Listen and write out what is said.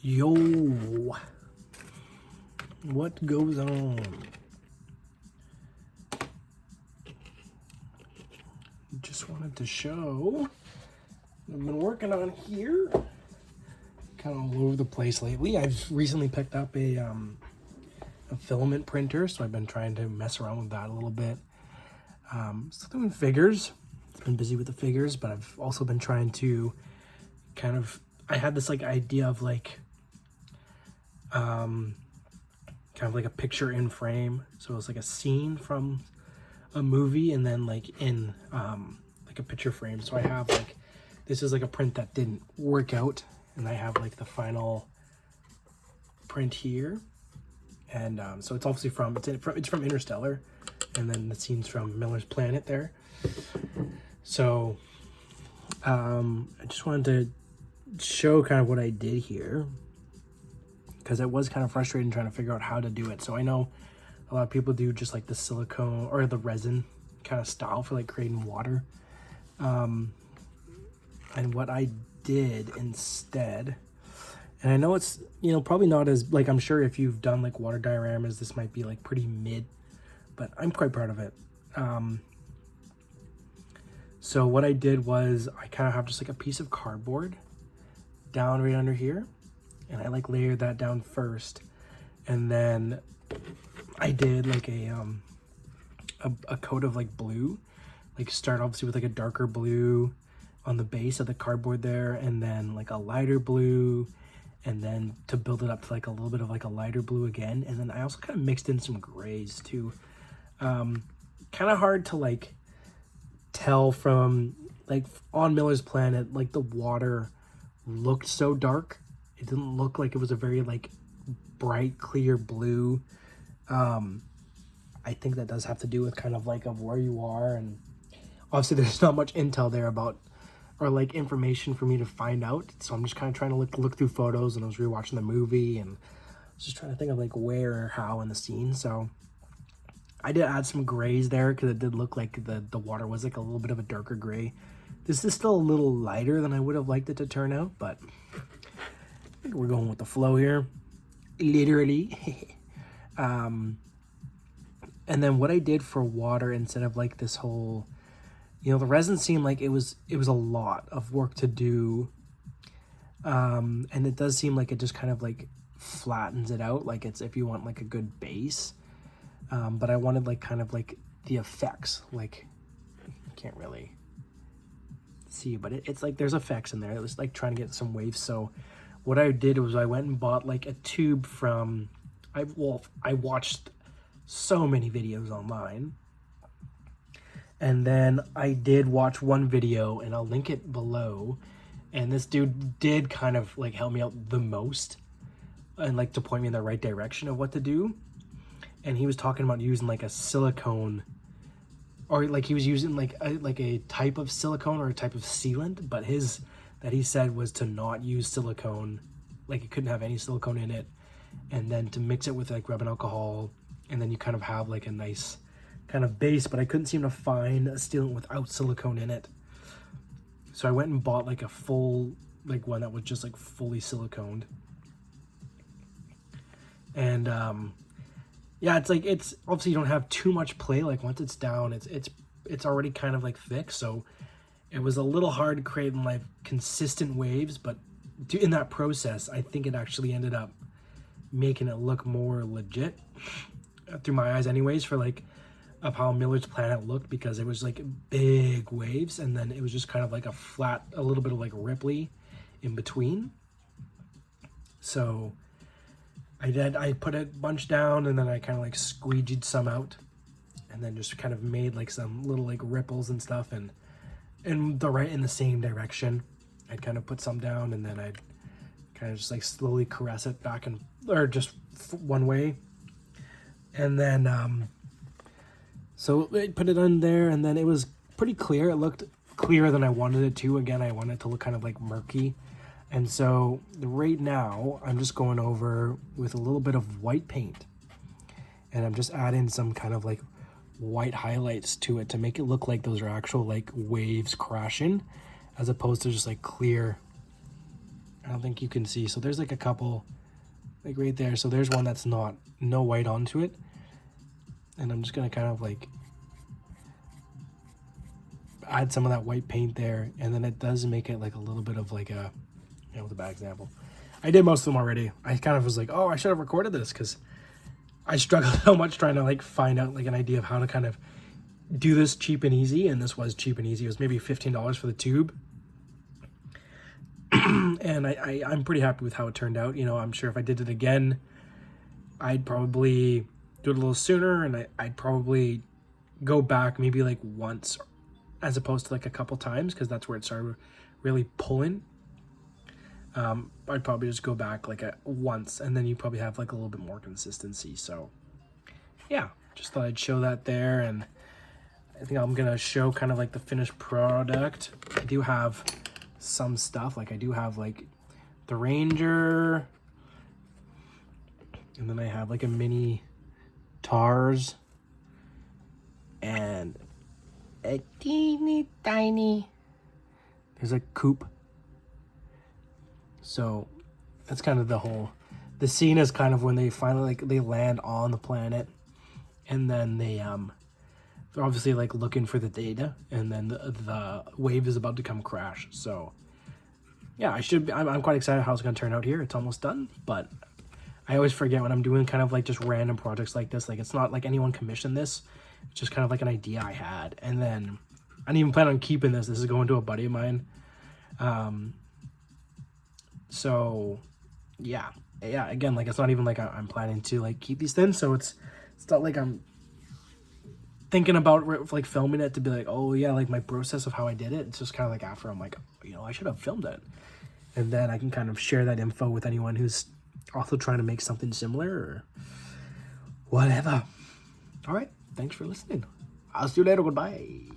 Yo, what goes on? Just wanted to show what I've been working on here. Kind of all over the place lately. I've recently picked up a filament printer, so I've been trying to mess around with that a little bit. Still doing figures. I've been busy with the figures, but I've also been trying to I had this idea of kind of like a picture in frame. So it was like a scene from a movie and then in a picture frame. So I have this is a print that didn't work out, and I have the final print here. And so it's obviously it's from Interstellar, and then the scenes from Miller's Planet there. So I just wanted to show kind of what I did here, because it was kind of frustrating trying to figure out how to do it. So I know a lot of people do just the silicone or the resin kind of style for creating water. And what I did instead, and I know it's, probably not as, I'm sure if you've done water dioramas, this might be pretty mid, but I'm quite proud of it. So what I did was I kind of have just a piece of cardboard down right under here, and I layered that down first, and then I did a coat of blue, start obviously with a darker blue on the base of the cardboard there, and then a lighter blue, and then to build it up to a little bit of a lighter blue again. And then I also kind of mixed in some grays too. Kind of hard to tell from on Miller's Planet, the water looked so dark. It didn't look like it was a very bright clear blue. I think that does have to do with kind of of where you are, and obviously there's not much intel there about, or information for me to find out. So I'm just kind of trying to look through photos, and I was rewatching the movie, and I was just trying to think of where or how in the scene. So I did add some grays there because it did look like the water was a little bit of a darker gray. This is still a little lighter than I would have liked it to turn out, but I think we're going with the flow here, literally. And then what I did for water, instead of this whole, the resin seemed like it was a lot of work to do. And it does seem like it just kind of flattens it out. It's, if you want a good base. But I wanted kind of the effects, you can't really see, but it's there's effects in there. It was trying to get some waves. So what I did was I went and bought a tube from, I watched so many videos online, and then I did watch one video, and I'll link it below, and this dude did kind of help me out the most, and to point me in the right direction of what to do. And he was talking about using a silicone, or he was using a type of silicone or a type of sealant, but his that he said was to not use silicone, it couldn't have any silicone in it, and then to mix it with rubbing alcohol, and then you kind of have a nice kind of base. But I couldn't seem to find a sealant without silicone in it, so I went and bought a full one that was just fully siliconed. And yeah, it's obviously you don't have too much play. Once it's down, it's already kind of thick, so it was a little hard creating consistent waves. But in that process, I think it actually ended up making it look more legit through my eyes anyways, for of how Miller's Planet looked, because it was big waves, and then it was just kind of a flat, a little bit of ripply in between. So I put a bunch down, and then I kind of squeegeed some out, and then just kind of made some little ripples and stuff, and in the same direction. I'd kind of put some down, and then I'd kind of just slowly caress it back, or just one way. And then so I put it on there, and then it was pretty clear. It looked clearer than I wanted it to. Again, I wanted it to look kind of murky. And so right now I'm just going over with a little bit of white paint, and I'm just adding some kind of white highlights to it to make it look like those are actual waves crashing, as opposed to just clear don't think you can see. So there's like a couple, like right there. So there's one that's no white onto it. And I'm just going to kind of like add some of that white paint there. And then it does make it like a little bit of like a, with a bad example. I did most of them already. I kind of was like, oh, I should have recorded this because I struggled so much trying to like find out like an idea of how to kind of do this cheap and easy. And this was cheap and easy. It was maybe $15 for the tube. And I'm pretty happy with how it turned out. I'm sure if I did it again, I'd probably do it a little sooner, and I'd probably go back maybe like once as opposed to like a couple times, because that's where it started really pulling. I'd probably just go back like once, and then you probably have like a little bit more consistency. So yeah, just thought I'd show that there. And I think I'm gonna show kind of like the finished product. I do have some stuff, like I do have like the Ranger, and then I have like a mini Tars and a teeny tiny, there's a coupe. So that's kind of the scene is kind of when they finally like they land on the planet, and then they're obviously like looking for the data, and then the wave is about to come crash. So yeah, I'm quite excited how it's going to turn out here. It's almost done, but I always forget when I'm doing kind of like just random projects like this. Like, it's not like anyone commissioned this. It's just kind of like an idea I had. And then I didn't even plan on keeping this. This is going to a buddy of mine. So yeah, again, like it's not even like I'm planning to like keep these things. So it's not like I'm thinking about like filming it to be like, oh yeah, like my process of how I did it. It's just kind of like after I'm like, I should have filmed it. And then I can kind of share that info with anyone who's also trying to make something similar or whatever. All right. Thanks for listening. I'll see you later. Goodbye.